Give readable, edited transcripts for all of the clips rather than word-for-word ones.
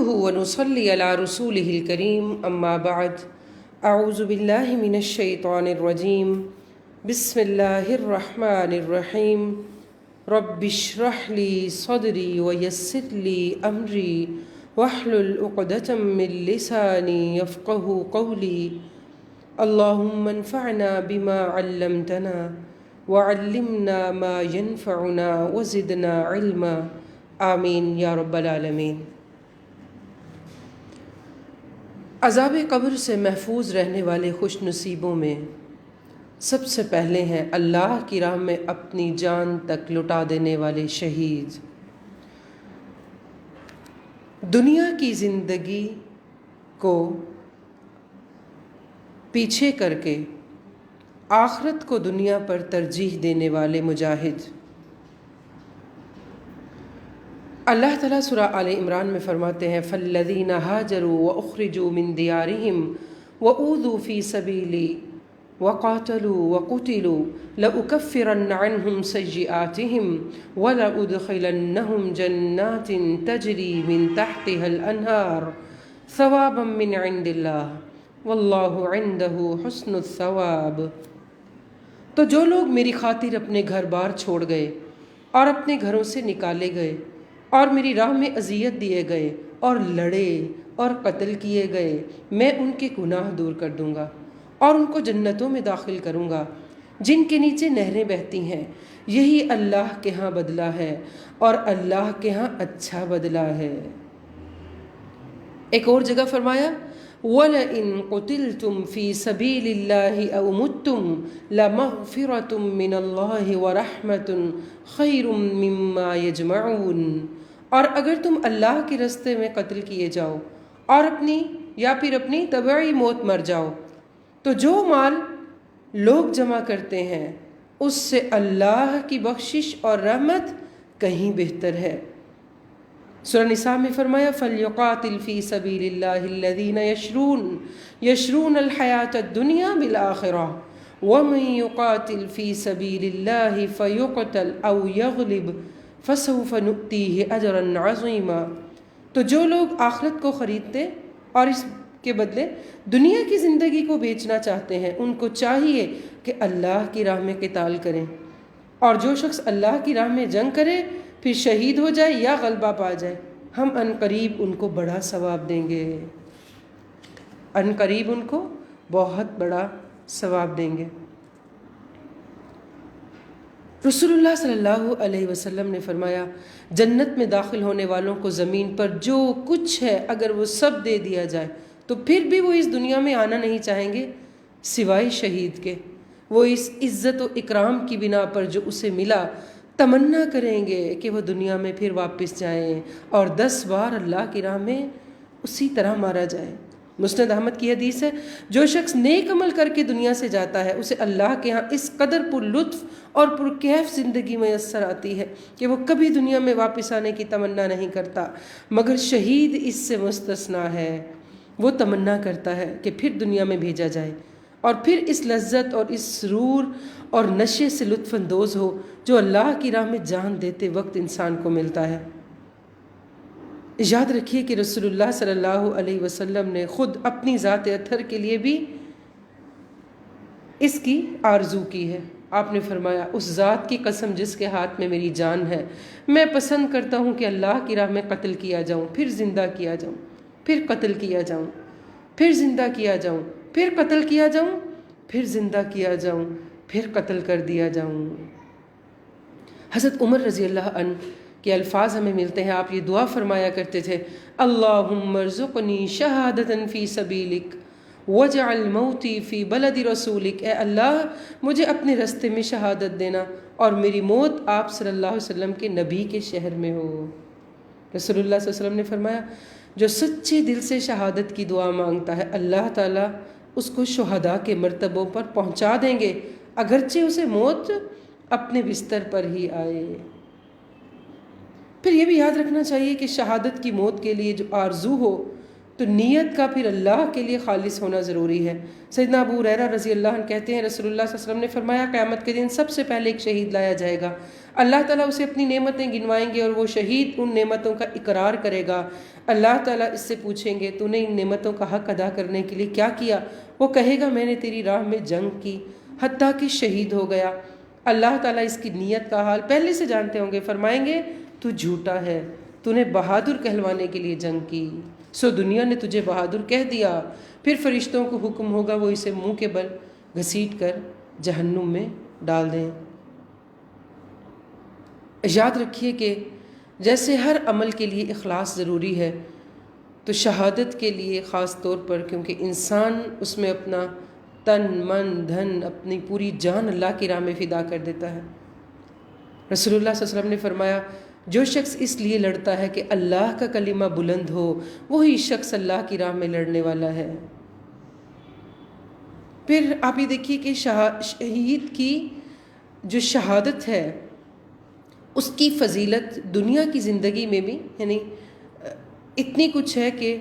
نحمده ونصلي على رسوله الكريم أما بعد أعوذ بالله من الشيطان الرجيم بسم الله الرحمن الرحيم رب اشرح لي صدري ويسر لي أمري واحلل عقدة من لساني يفقه قولي اللهم انفعنا بما علمتنا وعلمنا ما ينفعنا وزدنا علما آمین یا رب العالمین۔ عذاب قبر سے محفوظ رہنے والے خوش نصیبوں میں سب سے پہلے ہیں اللہ کی راہ میں اپنی جان تک لٹا دینے والے شہید۔ دنیا کی زندگی کو پیچھے کر کے آخرت کو دنیا پر ترجیح دینے والے مجاہد۔ اللہ تعالیٰ سورہ آل عمران میں فرماتے ہیں فَالَّذِينَ هَاجَرُوا وَأُخْرِجُوا مِن دِيَارِهِمْ وَأُوذُوا فِي سَبِيلِي وَقَاتَلُوا وَقُتِلُوا لَأُكَفِّرَنَّ عَنْهُمْ سَيِّئَاتِهِمْ وَلَأُدْخِلَنَّهُمْ جَنَّاتٍ تَجْرِي مِن تَحْتِهَا الْأَنْهَارُ ثَوَابًا مِّنْ عِندِ اللَّهِ وَاللَّهُ عِندَهُ حُسْنُ الثَّوَابِ۔ تو جو لوگ میری خاطر اپنے گھر بار چھوڑ گئے اور اپنے گھروں سے نکالے گئے اور میری راہ میں اذیت دیے گئے اور لڑے اور قتل کیے گئے، میں ان کے گناہ دور کر دوں گا اور ان کو جنتوں میں داخل کروں گا جن کے نیچے نہریں بہتی ہیں۔ یہی اللہ کے ہاں بدلہ ہے اور اللہ کے ہاں اچھا بدلہ ہے۔ ایک اور جگہ فرمایا وَلَئِن قُتِلْتُمْ فِي سَبِيلِ اللَّهِ أَوْ مُتُّمْ لَمَغْفِرَةٌ مِّنَ اللَّهِ وَرَحْمَةٌ خَيْرٌ مِّمَّا يَجْمَعُونَ۔ اور اگر تم اللہ کے راستے میں قتل کیے جاؤ اور اپنی طبعی موت مر جاؤ تو جو مال لوگ جمع کرتے ہیں اس سے اللہ کی بخشش اور رحمت کہیں بہتر ہے۔ سورہ نساء میں فرمایا فَلْيُقَاتِلْ فِي سَبِيلِ اللَّهِ الَّذِينَ يَشْرُونَ الْحَيَاةَ الدُّنْيَا بِالْآخِرَةِ وَمَنْ يُقَاتِلْ فِي سَبِيلِ اللَّهِ فَيُقْتَلْ أَوْ يَغْلِبْ فَسَوْفَ نُؤْتِيهِ أَجْرًا عَظِيمًا۔ تو جو لوگ آخرت کو خریدتے اور اس کے بدلے دنیا کی زندگی کو بیچنا چاہتے ہیں ان کو چاہیے کہ اللہ کی راہ میں قتال کریں، اور جو شخص اللہ کی راہ میں جنگ کرے پھر شہید ہو جائے یا غلبہ پا جائے، ہم ان قریب ان کو بڑا ثواب دیں گے، ان قریب ان کو بہت بڑا ثواب دیں گے۔ رسول اللہ صلی اللہ علیہ وسلم نے فرمایا جنت میں داخل ہونے والوں کو زمین پر جو کچھ ہے اگر وہ سب دے دیا جائے تو پھر بھی وہ اس دنیا میں آنا نہیں چاہیں گے سوائے شہید کے۔ وہ اس عزت و اکرام کی بنا پر جو اسے ملا تمنا کریں گے کہ وہ دنیا میں پھر واپس جائیں اور 10 بار اللہ کی راہ میں اسی طرح مارا جائے۔ مسند احمد کی حدیث ہے جو شخص نیک عمل کر کے دنیا سے جاتا ہے اسے اللہ کے ہاں اس قدر پر لطف اور پر کیف زندگی میسر آتی ہے کہ وہ کبھی دنیا میں واپس آنے کی تمنا نہیں کرتا، مگر شہید اس سے مستثنا ہے۔ وہ تمنا کرتا ہے کہ پھر دنیا میں بھیجا جائے اور پھر اس لذت اور اس سرور اور نشے سے لطف اندوز ہو جو اللہ کی راہ میں جان دیتے وقت انسان کو ملتا ہے۔ یاد رکھیے کہ رسول اللہ صلی اللہ علیہ وسلم نے خود اپنی ذات اطہر کے لیے بھی اس کی آرزو کی ہے۔ آپ نے فرمایا اس ذات کی قسم جس کے ہاتھ میں میری جان ہے میں پسند کرتا ہوں کہ اللہ کی راہ میں قتل کیا جاؤں، پھر زندہ کیا جاؤں، پھر قتل کیا جاؤں، پھر زندہ کیا جاؤں، پھر قتل کیا جاؤں، پھر زندہ کیا جاؤں، پھر قتل کر دیا جاؤں۔ حضرت عمر رضی اللہ عنہ کے الفاظ ہمیں ملتے ہیں، آپ یہ دعا فرمایا کرتے تھے اللہم ارزقنی شہادۃ فی سبیلک وجعل موتی فی بلد رسولک۔ اے اللہ مجھے اپنے رستے میں شہادت دینا اور میری موت آپ صلی اللہ علیہ وسلم کے نبی کے شہر میں ہو۔ رسول اللہ صلی اللہ علیہ وسلم نے فرمایا جو سچے دل سے شہادت کی دعا مانگتا ہے اللہ تعالیٰ اس کو شہداء کے مرتبوں پر پہنچا دیں گے اگرچہ اسے موت اپنے بستر پر ہی آئے۔ پھر یہ بھی یاد رکھنا چاہیے کہ شہادت کی موت کے لیے جو آرزو ہو تو نیت کا پھر اللہ کے لیے خالص ہونا ضروری ہے۔ سیدنا ابو ہریرہ رضی اللہ عنہ کہتے ہیں رسول اللہ صلی اللہ علیہ وسلم نے فرمایا قیامت کے دن سب سے پہلے ایک شہید لایا جائے گا، اللہ تعالیٰ اسے اپنی نعمتیں گنوائیں گے اور وہ شہید ان نعمتوں کا اقرار کرے گا۔ اللہ تعالیٰ اس سے پوچھیں گے تو نے ان نعمتوں کا حق ادا کرنے کے لیے کیا کیا؟ وہ کہے گا میں نے تیری راہ میں جنگ کی حتیٰ کہ شہید ہو گیا۔ اللہ تعالیٰ اس کی نیت کا حال پہلے سے جانتے ہوں گے، فرمائیں گے تو جھوٹا ہے، تو نے بہادر کہلوانے کے لیے جنگ کی، سو دنیا نے تجھے بہادر کہہ دیا۔ پھر فرشتوں کو حکم ہوگا وہ اسے منہ کے بل گھسیٹ کر جہنم میں ڈال دیں۔ یاد رکھیے کہ جیسے ہر عمل کے لیے اخلاص ضروری ہے تو شہادت کے لیے خاص طور پر، کیونکہ انسان اس میں اپنا تن من دھن اپنی پوری جان اللہ کی راہ میں فدا کر دیتا ہے۔ رسول اللہ صلی اللہ علیہ وسلم نے فرمایا جو شخص اس لیے لڑتا ہے کہ اللہ کا کلمہ بلند ہو وہی شخص اللہ کی راہ میں لڑنے والا ہے۔ پھر آپ یہ دیکھیے کہ شہید کی جو شہادت ہے اس کی فضیلت دنیا کی زندگی میں بھی یعنی اتنی کچھ ہے کہ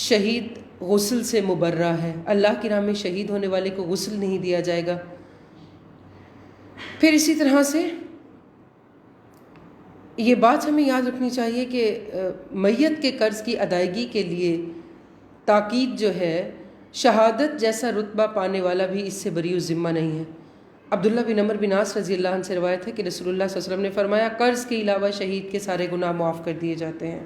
شہید غسل سے مبرہ ہے، اللہ کی راہ میں شہید ہونے والے کو غسل نہیں دیا جائے گا۔ پھر اسی طرح سے یہ بات ہمیں یاد رکھنی چاہیے کہ میت کے قرض کی ادائیگی کے لیے تاکید جو ہے، شہادت جیسا رتبہ پانے والا بھی اس سے بری الذمہ نہیں ہے۔ عبداللہ بن عمر بن عاص رضی اللہ عنہ سے روایت ہے کہ رسول اللہ صلی اللہ علیہ وسلم نے فرمایا قرض کے علاوہ شہید کے سارے گناہ معاف کر دیے جاتے ہیں۔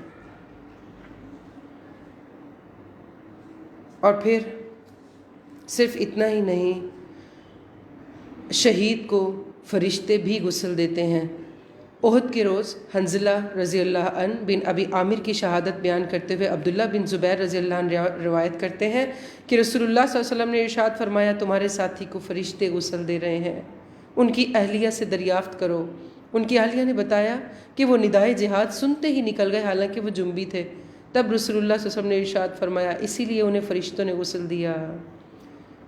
اور پھر صرف اتنا ہی نہیں، شہید کو فرشتے بھی غسل دیتے ہیں۔ احد کے روز حنظلہ رضی اللہ عنہ بن ابی عامر کی شہادت بیان کرتے ہوئے عبداللہ بن زبیر رضی اللہ عنہ روایت کرتے ہیں کہ رسول اللہ صلی اللہ علیہ وسلم نے ارشاد فرمایا تمہارے ساتھی کو فرشتے غسل دے رہے ہیں، ان کی اہلیہ سے دریافت کرو۔ ان کی اہلیہ نے بتایا کہ وہ ندائے جہاد سنتے ہی نکل گئے حالانکہ وہ جنبی تھے۔ تب رسول اللہ صلی اللہ علیہ وسلم نے ارشاد فرمایا اسی لیے انہیں فرشتوں نے غسل دیا،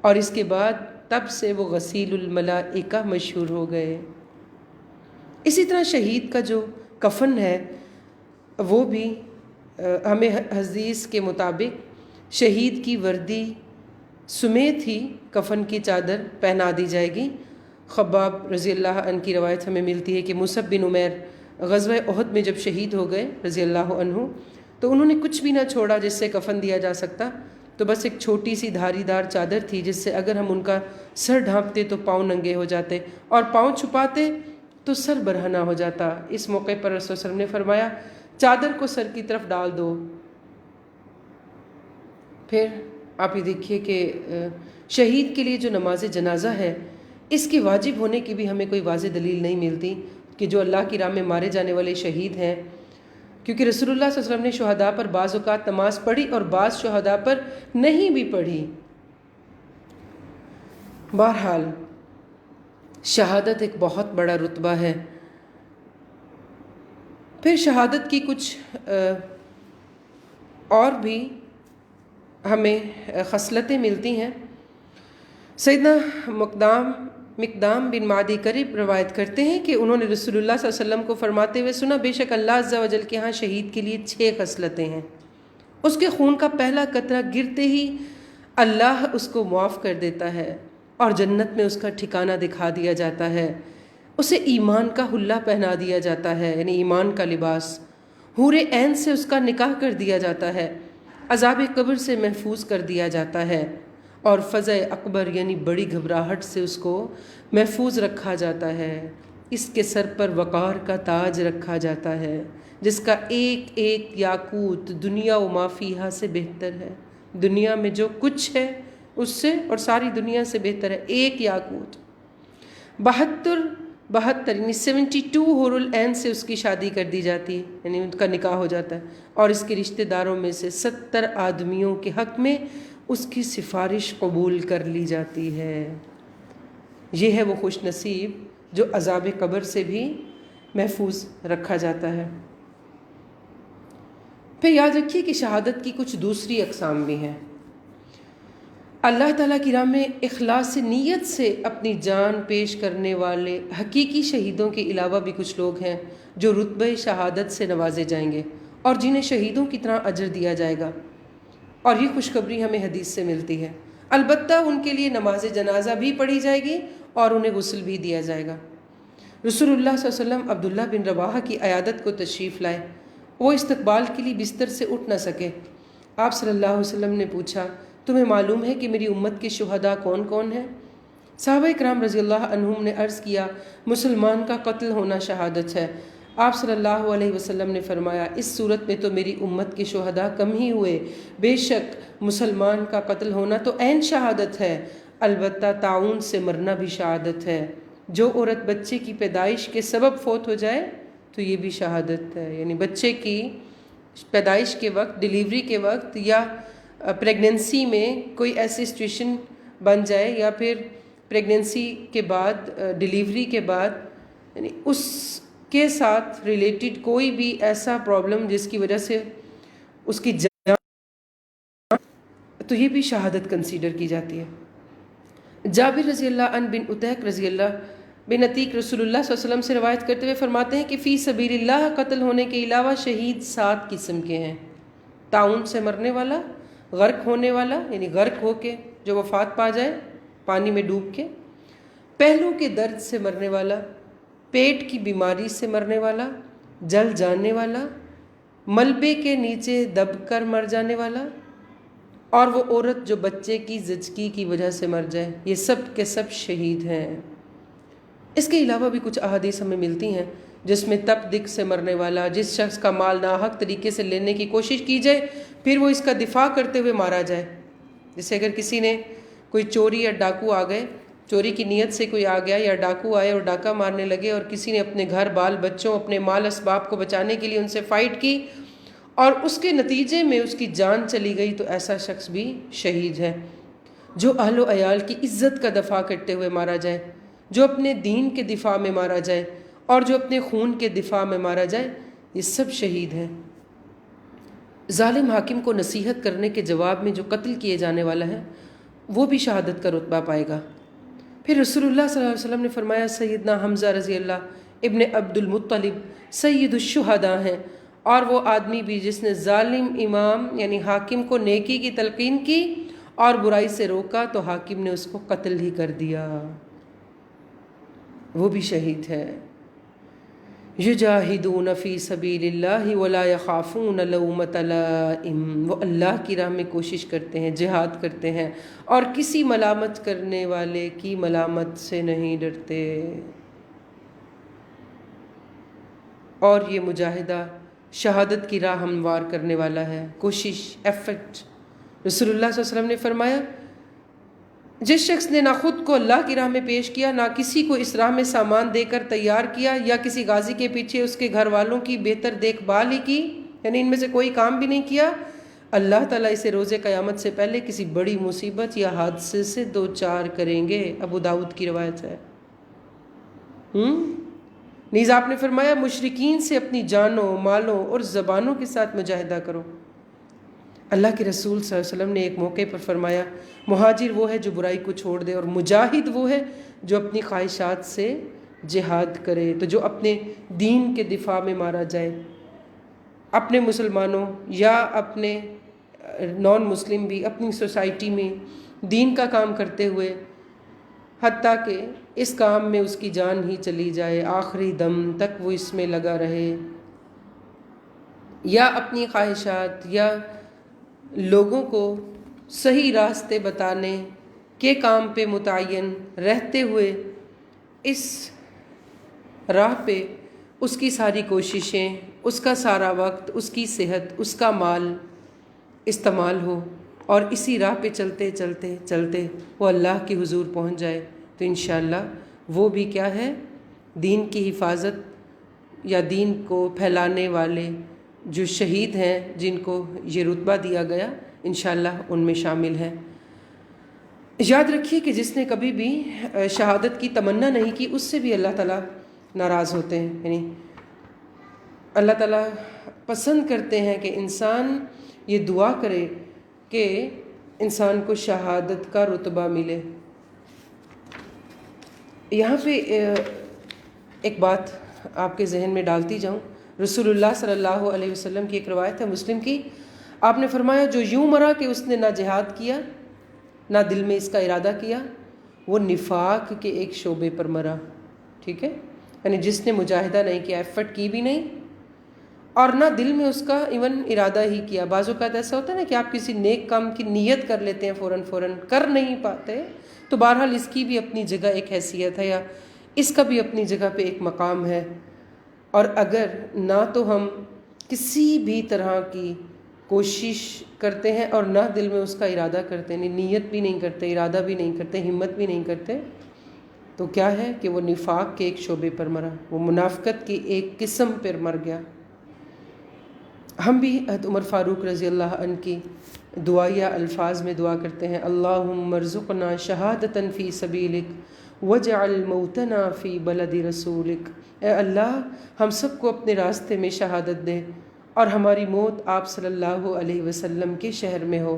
اور اس کے بعد تب سے وہ غسیل الملائکہ مشہور ہو گئے۔ اسی طرح شہید کا جو کفن ہے وہ بھی ہمیں حدیث کے مطابق شہید کی وردی سمیت ہی کفن کی چادر پہنا دی جائے گی۔ خباب رضی اللہ عنہ کی روایت ہمیں ملتی ہے کہ مصعب بن عمیر غزوہ احد میں جب شہید ہو گئے رضی اللہ عنہ تو انہوں نے کچھ بھی نہ چھوڑا جس سے کفن دیا جا سکتا، تو بس ایک چھوٹی سی دھاری دار چادر تھی جس سے اگر ہم ان کا سر ڈھانپتے تو پاؤں ننگے ہو جاتے اور پاؤں چھپاتے تو سر برہنہ ہو جاتا۔ اس موقع پر رسول اللہ صلی اللہ علیہ وسلم نے فرمایا چادر کو سر کی طرف ڈال دو۔ پھر آپ یہ دیکھیے کہ شہید کے لیے جو نماز جنازہ ہے اس کے واجب ہونے کی بھی ہمیں کوئی واضح دلیل نہیں ملتی کہ جو اللہ کی راہ میں مارے جانے والے شہید ہیں، کیونکہ رسول اللہ صلی اللہ علیہ وسلم نے شہداء پر بعض اوقات نماز پڑھی اور بعض شہداء پر نہیں بھی پڑھی۔ بہرحال شہادت ایک بہت بڑا رتبہ ہے۔ پھر شہادت کی کچھ اور بھی ہمیں خصلتیں ملتی ہیں۔ سیدنا مقدام بن معدی کرب روایت کرتے ہیں کہ انہوں نے رسول اللہ صلی اللہ علیہ وسلم کو فرماتے ہوئے سنا بے شک اللہ عز و جل کے ہاں شہید کے لیے 6 خصلتیں ہیں، اس کے خون کا پہلا قطرہ گرتے ہی اللہ اس کو معاف کر دیتا ہے اور جنت میں اس کا ٹھکانہ دکھا دیا جاتا ہے، اسے ایمان کا حلہ پہنا دیا جاتا ہے یعنی ایمان کا لباس، حور عین سے اس کا نکاح کر دیا جاتا ہے، عذاب قبر سے محفوظ کر دیا جاتا ہے، اور فزع اکبر یعنی بڑی گھبراہٹ سے اس کو محفوظ رکھا جاتا ہے۔ اس کے سر پر وقار کا تاج رکھا جاتا ہے جس کا ایک ایک یاقوت دنیا و ما فیہا سے بہتر ہے، دنیا میں جو کچھ ہے اس سے اور ساری دنیا سے بہتر ہے ایک یاقوت۔ 72 یعنی 72 حور العین سے اس کی شادی کر دی جاتی ہے یعنی ان کا نکاح ہو جاتا ہے، اور اس کے رشتہ داروں میں سے 70 آدمیوں کے حق میں اس کی سفارش قبول کر لی جاتی ہے۔ یہ ہے وہ خوش نصیب جو عذاب قبر سے بھی محفوظ رکھا جاتا ہے۔ پھر یاد رکھیے کہ شہادت کی کچھ دوسری اقسام بھی ہیں۔ اللہ تعالیٰ کی راہ میں اخلاص نیت سے اپنی جان پیش کرنے والے حقیقی شہیدوں کے علاوہ بھی کچھ لوگ ہیں جو رتبہ شہادت سے نوازے جائیں گے اور جنہیں شہیدوں کی طرح اجر دیا جائے گا۔ اور یہ خوشخبری ہمیں حدیث سے ملتی ہے۔ البتہ ان کے لیے نماز جنازہ بھی پڑھی جائے گی اور انہیں غسل بھی دیا جائے گا۔ رسول اللہ صلی اللہ علیہ وسلم عبداللہ بن رواحہ کی عیادت کو تشریف لائے۔ وہ استقبال کے لیے بستر سے اٹھ نہ سکے۔ آپ صلی اللہ علیہ وسلم نے پوچھا، تمہیں معلوم ہے کہ میری امت کے شہداء کون کون ہیں؟ صحابہ کرام رضی اللہ عنہم نے عرض کیا، مسلمان کا قتل ہونا شہادت ہے۔ آپ صلی اللہ علیہ وسلم نے فرمایا، اس صورت میں تو میری امت کے شہداء کم ہی ہوئے، بے شک مسلمان کا قتل ہونا تو عین شہادت ہے، البتہ طاعون سے مرنا بھی شہادت ہے۔ جو عورت بچے کی پیدائش کے سبب فوت ہو جائے تو یہ بھی شہادت ہے، یعنی بچے کی پیدائش کے وقت، ڈیلیوری کے وقت یا پریگننسی میں کوئی ایسی سچویشن بن جائے یا پھر پریگننسی کے بعد، ڈیلیوری کے بعد، یعنی اس کے ساتھ ریلیٹڈ کوئی بھی ایسا پرابلم جس کی وجہ سے اس کی جان، تو یہ بھی شہادت کنسیڈر کی جاتی ہے۔ جابر رضی اللہ عنہ بن عتیق رضی اللہ بن عتیق رسول اللہ صلی اللہ علیہ وسلم سے روایت کرتے ہوئے فرماتے ہیں کہ فی سبیل اللہ قتل ہونے کے علاوہ شہید 7 قسم کے ہیں۔ طاعون سے مرنے والا، غرق ہونے والا یعنی غرق ہو کے جو وفات پا جائے پانی میں ڈوب کے، پہلو کے درد سے مرنے والا، پیٹ کی بیماری سے مرنے والا، جل جانے والا، ملبے کے نیچے دب کر مر جانے والا، اور وہ عورت جو بچے کی زچگی کی وجہ سے مر جائے، یہ سب کے سب شہید ہیں۔ اس کے علاوہ بھی کچھ احادیث ہمیں ملتی ہیں جس میں تپ دق سے مرنے والا، جس شخص کا مال ناحق طریقے سے لینے کی کوشش کی جائے پھر وہ اس کا دفاع کرتے ہوئے مارا جائے۔ جیسے اگر کسی نے کوئی چوری یا ڈاکو آ گئے، چوری کی نیت سے کوئی آ گیا یا ڈاکو آئے اور ڈاکہ مارنے لگے، اور کسی نے اپنے گھر بال بچوں، اپنے مال اسباب کو بچانے کے لیے ان سے فائٹ کی اور اس کے نتیجے میں اس کی جان چلی گئی، تو ایسا شخص بھی شہید ہے۔ جو اہل و عیال کی عزت کا دفاع کرتے ہوئے مارا جائے، جو اپنے دین کے دفاع میں مارا جائے اور جو اپنے خون کے دفاع میں مارا جائے، یہ سب شہید ہیں۔ ظالم حاکم کو نصیحت کرنے کے جواب میں جو قتل کیے جانے والا ہے وہ بھی شہادت کا رتبہ پائے گا۔ پھر رسول اللہ صلی اللہ علیہ وسلم نے فرمایا، سیدنا حمزہ رضی اللہ ابن عبد المطلب سید الشہداء ہیں، اور وہ آدمی بھی جس نے ظالم امام یعنی حاکم کو نیکی کی تلقین کی اور برائی سے روکا تو حاکم نے اس کو قتل ہی کر دیا، وہ بھی شہید ہے۔ یجاہدون فی سبیل اللہ ولا یخافون لومۃ لائم، وہ اللہ کی راہ میں کوشش کرتے ہیں، جہاد کرتے ہیں اور کسی ملامت کرنے والے کی ملامت سے نہیں ڈرتے۔ اور یہ مجاہدہ شہادت کی راہ ہموار کرنے والا ہے، کوشش، ایفرٹ۔ رسول اللہ صلی اللہ علیہ وسلم نے فرمایا، جس شخص نے نہ خود کو اللہ کی راہ میں پیش کیا، نہ کسی کو اس راہ میں سامان دے کر تیار کیا، یا کسی غازی کے پیچھے اس کے گھر والوں کی بہتر دیکھ بھال ہی کی، یعنی ان میں سے کوئی کام بھی نہیں کیا، اللہ تعالیٰ اسے روز قیامت سے پہلے کسی بڑی مصیبت یا حادثے سے دوچار کریں گے۔ ابو داؤد کی روایت ہے۔ نیز آپ نے فرمایا، مشرکین سے اپنی جانوں، مالوں اور زبانوں کے ساتھ مجاہدہ کرو۔ اللہ کے رسول صلی اللہ علیہ وسلم نے ایک موقع پر فرمایا، مہاجر وہ ہے جو برائی کو چھوڑ دے، اور مجاہد وہ ہے جو اپنی خواہشات سے جہاد کرے۔ تو جو اپنے دین کے دفاع میں مارا جائے، اپنے مسلمانوں یا اپنے نان مسلم بھی اپنی سوسائٹی میں دین کا کام کرتے ہوئے، حتیٰ کہ اس کام میں اس کی جان ہی چلی جائے، آخری دم تک وہ اس میں لگا رہے، یا اپنی خواہشات یا لوگوں کو صحیح راستے بتانے کے کام پہ متعین رہتے ہوئے اس راہ پہ اس کی ساری کوششیں، اس کا سارا وقت، اس کی صحت، اس کا مال استعمال ہو، اور اسی راہ پہ چلتے چلتے چلتے وہ اللہ کی حضور پہنچ جائے، تو انشاءاللہ وہ بھی کیا ہے، دین کی حفاظت یا دین کو پھیلانے والے جو شہید ہیں، جن کو یہ رتبہ دیا گیا، انشاءاللہ ان میں شامل ہے۔ یاد رکھیے کہ جس نے کبھی بھی شہادت کی تمنا نہیں کی، اس سے بھی اللہ تعالیٰ ناراض ہوتے ہیں، یعنی اللہ تعالیٰ پسند کرتے ہیں کہ انسان یہ دعا کرے کہ انسان کو شہادت کا رتبہ ملے۔ یہاں پہ ایک بات آپ کے ذہن میں ڈالتی جاؤں، رسول اللہ صلی اللہ علیہ وسلم کی ایک روایت ہے مسلم کی، آپ نے فرمایا جو یوں مرا کہ اس نے نہ جہاد کیا نہ دل میں اس کا ارادہ کیا، وہ نفاق کے ایک شعبے پر مرا. ٹھیک ہے، یعنی جس نے مجاہدہ نہیں کیا، ایفرٹ کی بھی نہیں، اور نہ دل میں اس کا ایون ارادہ ہی کیا. بعض اوقات ایسا ہوتا ہے نا کہ آپ کسی نیک کام کی نیت کر لیتے ہیں، فوراً کر نہیں پاتے. تو بہرحال اس کی بھی اپنی جگہ ایک حیثیت ہے، یا اس کا بھی اپنی جگہ پہ ایک مقام ہے. اور اگر نہ تو ہم کسی بھی طرح کی کوشش کرتے ہیں اور نہ دل میں اس کا ارادہ کرتے ہیں، نیت بھی نہیں کرتے، ارادہ بھی نہیں کرتے، ہمت بھی نہیں کرتے، تو کیا ہے کہ وہ نفاق کے ایک شعبے پر مرا، وہ منافقت کی ایک قسم پر مر گیا. ہم بھی حضرت عمر فاروق رضی اللہ عنہ کی دعائیہ الفاظ میں دعا کرتے ہیں، اللہم ارزقنا شہادتاً فی سبیلک وجعل موتنا فی بلد رسولک. اے اللہ ہم سب کو اپنے راستے میں شہادت دے اور ہماری موت آپ صلی اللہ علیہ وسلم کے شہر میں ہو.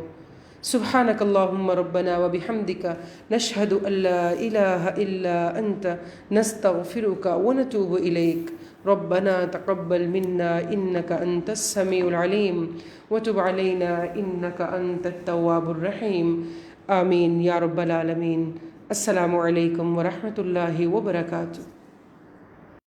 سبحانک اللہم ربنا وبحمدک نشہد ان لا الہ الا انت نستغفرک ونتوب الیک. ربنا تقبل منا انك انت السميع العليم وتب علينا انك انت التواب الرحيم. آمین یا رب العالمین. السلام علیکم ورحمۃ اللہ وبرکاتہ.